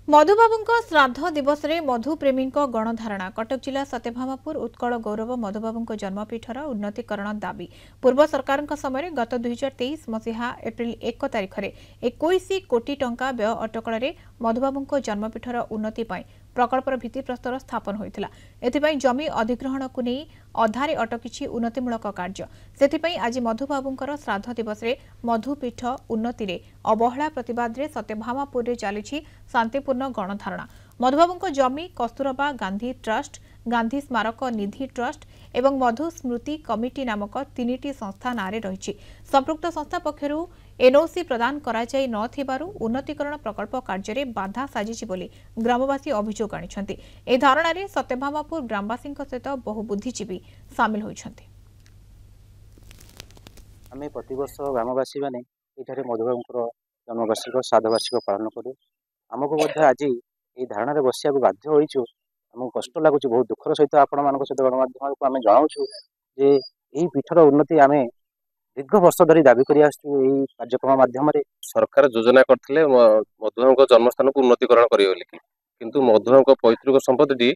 मधुबाबू श्राद्ध दिवस में मधुप्रेमी गणधारणा कटक जिला सत्यभामापुर उत्कल गौरव मधुबाबू जन्मपीठर उन्नतीकरण दाबी पूर्व सरकार समय गत 2023 मसीहा एप्रिल 1 तारिख में 21 कोटी टंका व्यय अटकल मधुबाबू जन्मपीठर उन्नति प्रकल्पर भित्तिप्रस्तर स्थापन होता एथिपाई जमी अधिग्रहण को नहीं अधारे अटकी उन्नतिमूलक कार्य से आज मधुबाबूंकर श्राद्ध दिवस में मधुपीठ उन्नति अवहेला प्रतिवाद में सत्यभामापुर में चली शांतिपूर्ण गणधारणा मधुबाबू जमी कस्तूरबा गांधी ट्रस्ट गांधी स्मारक निधि ट्रस्ट एवं मधु स्मृति कमिटी नामक 3टी संस्था नारे रही संपृक्त संस्था पक्षर एनओसी प्रदान कराई नथिबारु उन्नतीकरण प्रकल्प कार्य बाधा साजिछि बोली ग्रामवासी अभियोग आनिछन्ति। ए धारणा रे सत्यभामापुर ग्रामवासी सहित बहु बुद्धिजीवी सामिल होइछन्ति। आमे प्रतिवर्ष ग्रामवासी माने एठारे मधुबाबूंकर जन्मवार्षिक श्राद्धवार्षिक पालन करू। आमको आज ये धारणा रे बसिया बाध्य होइछु। आमको कष्ट लगुच बहुत दुखर सहित आपण मानक सहित गणमाध्यम को आमे जणाउछु जे एही पीठर उन्नति आमे दीर्घ वर्ष धरी दाबी करी आसु। एही कार्यक्रम माध्यम रे सरकार योजना करथिले मधुबाबूंक जन्मस्थान को उन्नतीकरण करिवे बोली किंतु मधुबाबूंक पैतृक संपत्ति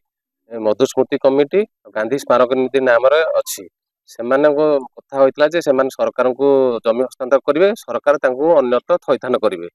मधु स्मृति कमिटी गांधी स्मारक निधि नाम अच्छी सेमानक कथा होइतला जे सेमान सरकार को जमी हस्तांतर करिवे सरकार तांको अन्यत्र थैथान करिवे।